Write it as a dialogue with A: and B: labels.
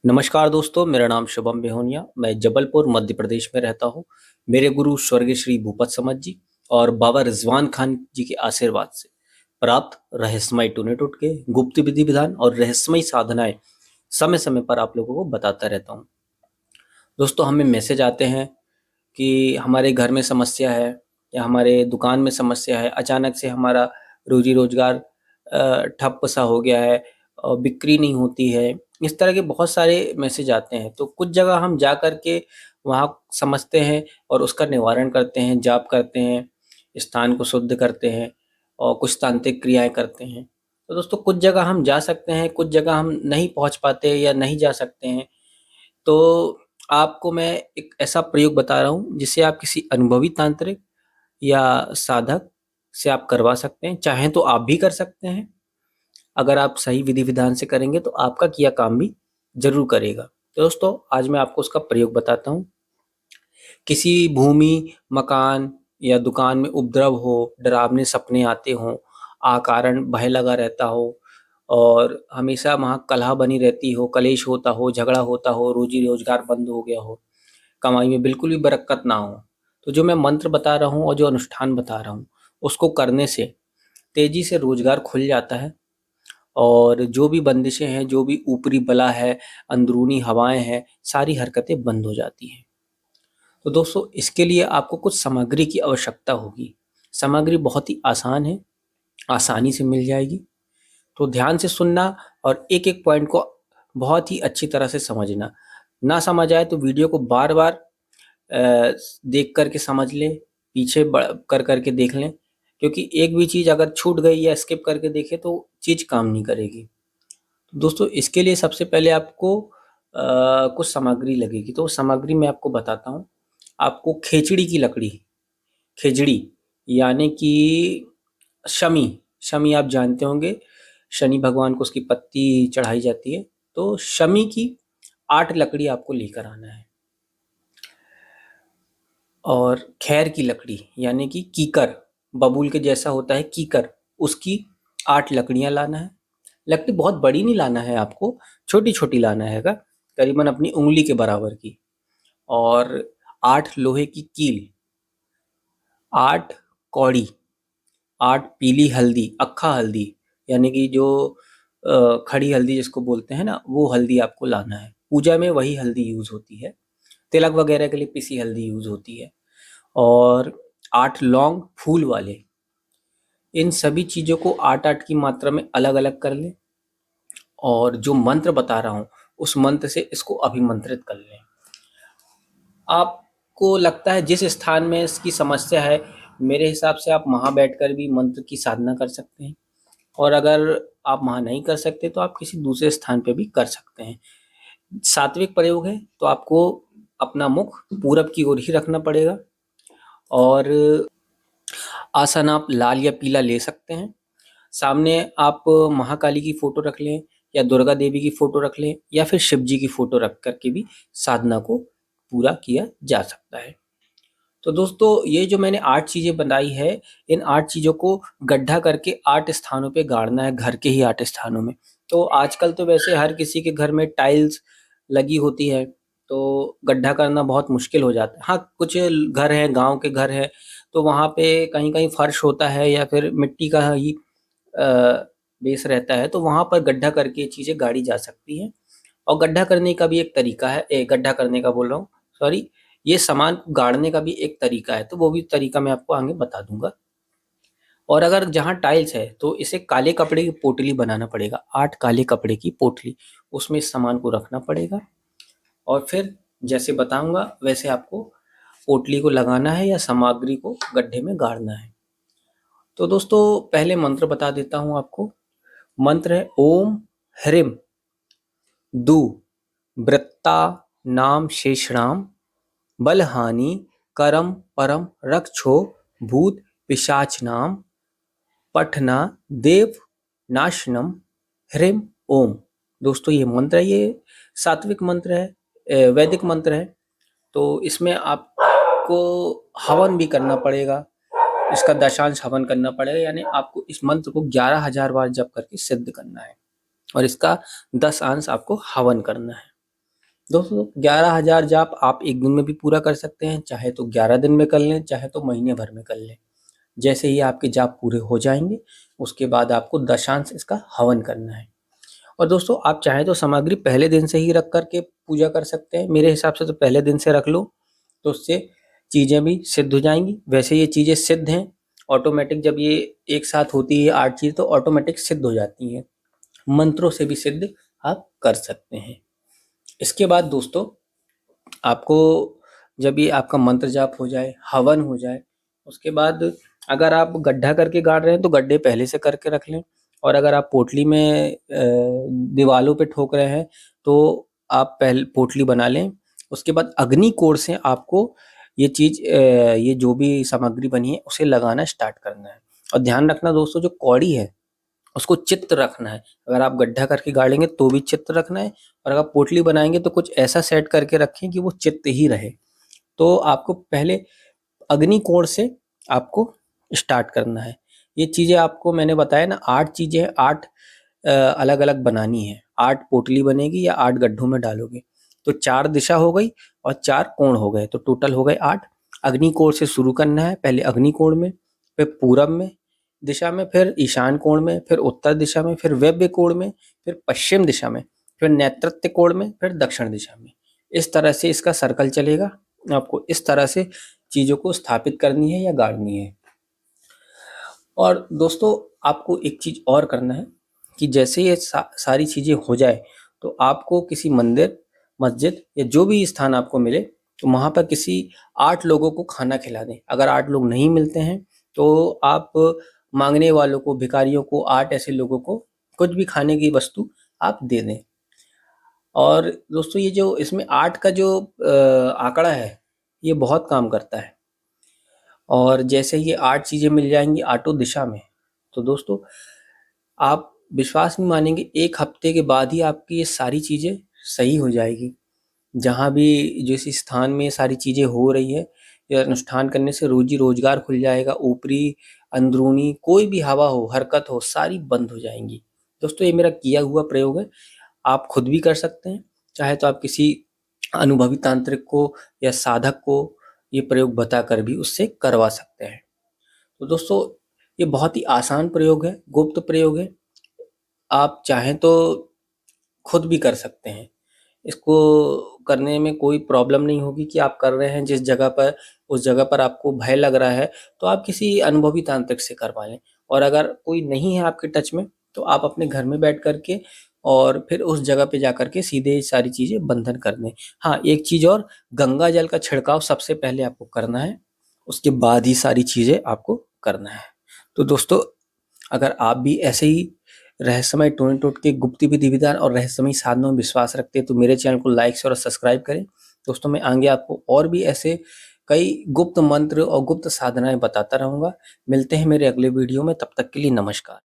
A: नमस्कार दोस्तों, मेरा नाम शुभम बेहोनिया। मैं जबलपुर मध्य प्रदेश में रहता हूँ। मेरे गुरु स्वर्गीय श्री भूपत समद जी और बाबा रिजवान खान जी के आशीर्वाद से प्राप्त रहस्यमय टूने टोटके, गुप्त विधि विधान और रहस्यमय साधनाएं समय समय पर आप लोगों को बताता रहता हूँ। दोस्तों, हमें मैसेज आते हैं कि हमारे घर में समस्या है या हमारे दुकान में समस्या है, अचानक से हमारा रोजी रोजगार ठप सा हो गया है, बिक्री नहीं होती है। इस तरह के बहुत सारे मैसेज आते हैं। तो कुछ जगह हम जा कर के वहाँ समझते हैं और उसका निवारण करते हैं, जाप करते हैं, स्थान को शुद्ध करते हैं और कुछ तांत्रिक क्रियाएं करते हैं। तो दोस्तों, कुछ जगह हम जा सकते हैं, कुछ जगह हम नहीं पहुँच पाते या नहीं जा सकते हैं। तो आपको मैं एक ऐसा प्रयोग बता रहा हूँ जिसे आप किसी अनुभवी तांत्रिक या साधक से आप करवा सकते हैं। चाहें तो आप भी कर सकते हैं। अगर आप सही विधि विधान से करेंगे तो आपका किया काम भी जरूर करेगा। तो दोस्तों, आज मैं आपको उसका प्रयोग बताता हूँ। किसी भूमि, मकान या दुकान में उपद्रव हो, डरावने सपने आते हों, अकारण भय लगा रहता हो और हमेशा वहाँ कलह बनी रहती हो, कलेश होता हो, झगड़ा होता हो, रोजी रोजगार बंद हो गया हो, कमाई में बिल्कुल भी बरकत ना हो, तो जो मैं मंत्र बता रहा हूँ और जो अनुष्ठान बता रहा हूँ, उसको करने से तेजी से रोजगार खुल जाता है और जो भी बंदिशें हैं, जो भी ऊपरी बला है, अंदरूनी हवाएं हैं, सारी हरकतें बंद हो जाती हैं। तो दोस्तों, इसके लिए आपको कुछ सामग्री की आवश्यकता होगी। सामग्री बहुत ही आसान है, आसानी से मिल जाएगी। तो ध्यान से सुनना और एक एक पॉइंट को बहुत ही अच्छी तरह से समझना। ना समझ आए तो वीडियो को बार बार देख कर के समझ लें, पीछे कर करके देख लें, क्योंकि एक भी चीज़ अगर छूट गई या स्किप करके देखें तो चीज़ काम नहीं करेगी। तो दोस्तों, इसके लिए सबसे पहले आपको कुछ सामग्री लगेगी। तो सामग्री मैं आपको बताता हूँ। आपको खेचड़ी की लकड़ी, खेजड़ी यानी कि शमी, शमी आप जानते होंगे, शनि भगवान को उसकी पत्ती चढ़ाई जाती है। तो शमी की 8 लकड़ी आपको लेकर आना है। और खैर की लकड़ी यानी कि कीकर, बबूल के जैसा होता है कीकर, उसकी 8 लकड़ियां लाना है। लकड़ी बहुत बड़ी नहीं लाना है आपको, छोटी छोटी लाना है, करीबन अपनी उंगली के बराबर की। और 8 लोहे की कील, 8 कौड़ी, 8 पीली हल्दी, अक्खा हल्दी यानी कि जो खड़ी हल्दी जिसको बोलते हैं ना, वो हल्दी आपको लाना है। पूजा में वही हल्दी यूज होती है। तिलक वगैरह के लिए पिसी हल्दी यूज होती है। और 8 लौंग फूल वाले। इन सभी चीज़ों को 8-8 की मात्रा में अलग अलग कर लें और जो मंत्र बता रहा हूँ उस मंत्र से इसको अभिमंत्रित कर लें। आपको लगता है जिस स्थान में इसकी समस्या है, मेरे हिसाब से आप वहाँ बैठकर भी मंत्र की साधना कर सकते हैं। और अगर आप वहाँ नहीं कर सकते तो आप किसी दूसरे स्थान पे भी कर सकते हैं। सात्विक प्रयोग है तो आपको अपना मुख पूरब की ओर ही रखना पड़ेगा। और आसन आप लाल या पीला ले सकते हैं। सामने आप महाकाली की फोटो रख लें या दुर्गा देवी की फोटो रख लें या फिर शिव जी की फोटो रख करके भी साधना को पूरा किया जा सकता है। तो दोस्तों, ये जो मैंने 8 चीज़ें बनाई है, इन 8 चीज़ों को गड्ढा करके 8 स्थानों पे गाड़ना है, घर के ही 8 स्थानों में। तो आजकल तो वैसे हर किसी के घर में टाइल्स लगी होती है, तो गड्ढा करना बहुत मुश्किल हो जाता है। हाँ, कुछ घर हैं, गाँव के घर हैं, तो वहाँ पे कहीं-कहीं फर्श होता है या फिर मिट्टी का ही अ, बेस रहता है, तो वहाँ पर गड्ढा करके चीज़ें गाड़ी जा सकती हैं। और गड्ढा करने का भी एक तरीका है, गड्ढा करने का बोल रहा हूँ, सॉरी, ये सामान को गाड़ने का भी एक तरीका है, तो वो भी तरीका मैं आपको आगे बता दूंगा। और अगर जहाँ टाइल्स है तो इसे काले कपड़े की पोटली बनाना पड़ेगा, 8 काले कपड़े की पोटली, उसमें इस सामान को रखना पड़ेगा। और फिर जैसे बताऊंगा वैसे आपको पोटली को लगाना है या सामग्री को गड्ढे में गाड़ना है। तो दोस्तों, पहले मंत्र बता देता हूँ आपको। मंत्र है ओम ह्रीम दु वृत्ता नाम शेषणाम बलहानि करम परम रक्षो भूत पिशाच नाम पठना देव नाशनम ह्रीम ओम। दोस्तों, ये मंत्र है, ये सात्विक मंत्र है, वैदिक मंत्र है। तो इसमें आपको हवन भी करना पड़ेगा, इसका दशांश हवन करना पड़ेगा, यानी आपको इस मंत्र को 11,000 बार जप करके सिद्ध करना है और इसका 10 अंश आपको हवन करना है। दोस्तों 11,000 जाप आप एक दिन में भी पूरा कर सकते हैं, चाहे तो 11 दिन में कर लें, चाहे तो महीने भर में कर लें। जैसे ही आपके जाप पूरे हो जाएंगे, उसके बाद आपको दशांश इसका हवन करना है। और दोस्तों आप चाहें तो सामग्री पहले दिन से ही रख करके पूजा कर सकते हैं। मेरे हिसाब से तो पहले दिन से रख लो, तो उससे चीज़ें भी सिद्ध हो जाएंगी। वैसे ये चीज़ें सिद्ध हैं, ऑटोमेटिक जब ये एक साथ होती है 8 चीज़ तो ऑटोमेटिक सिद्ध हो जाती हैं। मंत्रों से भी सिद्ध आप कर सकते हैं। इसके बाद दोस्तों आपको जब ये आपका मंत्र जाप हो जाए, हवन हो जाए, उसके बाद अगर आप गड्ढा करके गाड़ रहे हैं तो गड्ढे पहले से करके रख लें। और अगर आप पोटली में दीवालों पे ठोक रहे हैं तो आप पहले पोटली बना लें। उसके बाद अग्नि कोण से आपको ये चीज़ ये जो भी सामग्री बनी है उसे लगाना स्टार्ट करना है। और ध्यान रखना दोस्तों, जो कौड़ी है उसको चित्त रखना है। अगर आप गड्ढा करके गाड़ेंगे तो भी चित्त रखना है, और अगर पोटली बनाएंगे तो कुछ ऐसा सेट करके रखें कि वो चित्त ही रहे। तो आपको पहले अग्नि कोण से आपको स्टार्ट करना है। ये चीज़ें आपको मैंने बताया ना, 8 चीज़ें, 8 अलग अलग बनानी है। 8 पोटली बनेगी या 8 गड्ढों में डालोगे तो 4 दिशा हो गई और 4 कोण हो गए, तो टोटल हो गए 8। अग्नि कोण से शुरू करना है, पहले अग्नि कोण में, फिर पूरब में दिशा में, फिर ईशान कोण में, फिर उत्तर दिशा में, फिर वायव्य कोण में, फिर पश्चिम दिशा में, फिर नैऋत्य कोण में, फिर दक्षिण दिशा में। इस तरह से इसका सर्कल चलेगा। आपको इस तरह से चीज़ों को स्थापित करनी है या गाड़नी है। और दोस्तों आपको एक चीज़ और करना है कि जैसे ये सारी चीज़ें हो जाए तो आपको किसी मंदिर, मस्जिद या जो भी स्थान आपको मिले तो वहाँ पर किसी 8 लोगों को खाना खिला दें। अगर 8 लोग नहीं मिलते हैं तो आप मांगने वालों को, भिखारियों को, 8 ऐसे लोगों को कुछ भी खाने की वस्तु आप दे दें। और दोस्तों ये जो इसमें 8 का जो आंकड़ा है ये बहुत काम करता है। और जैसे ये 8 चीज़ें मिल जाएंगी आठों दिशा में, तो दोस्तों आप विश्वास नहीं मानेंगे, 1 हफ्ते के बाद ही आपकी ये सारी चीज़ें सही हो जाएगी। जहाँ भी जिस स्थान में ये सारी चीज़ें हो रही है, ये अनुष्ठान करने से रोजी रोजगार खुल जाएगा। ऊपरी अंदरूनी कोई भी हवा हो, हरकत हो, सारी बंद हो जाएंगी। दोस्तों ये मेरा किया हुआ प्रयोग है, आप खुद भी कर सकते हैं। चाहे तो आप किसी अनुभवी तांत्रिक को या साधक को ये प्रयोग बताकर भी उससे करवा सकते हैं। तो दोस्तों ये बहुत ही आसान प्रयोग है, गुप्त प्रयोग है। आप चाहें तो खुद भी कर सकते हैं। इसको करने में कोई प्रॉब्लम नहीं होगी कि आप कर रहे हैं जिस जगह पर, उस जगह पर आपको भय लग रहा है तो आप किसी अनुभवी तांत्रिक से करवा लें। और अगर कोई नहीं है आपके टच में तो आप अपने घर में बैठ कर के और फिर उस जगह पे जा कर के सीधे सारी चीज़ें बंधन कर दें। हाँ, एक चीज़ और, गंगा जल का छिड़काव सबसे पहले आपको करना है, उसके बाद ही सारी चीज़ें आपको करना है। तो दोस्तों अगर आप भी ऐसे ही रहस्यमय टोन टोटके, गुप्त विधि विधान और रहस्यमय साधनों में विश्वास रखते हैं तो मेरे चैनल को लाइक शेयर और सब्सक्राइब करें। दोस्तों मैं आगे आपको और भी ऐसे कई गुप्त मंत्र और गुप्त साधनाएं बताता रहूंगा। मिलते हैं मेरे अगले वीडियो में, तब तक के लिए नमस्कार।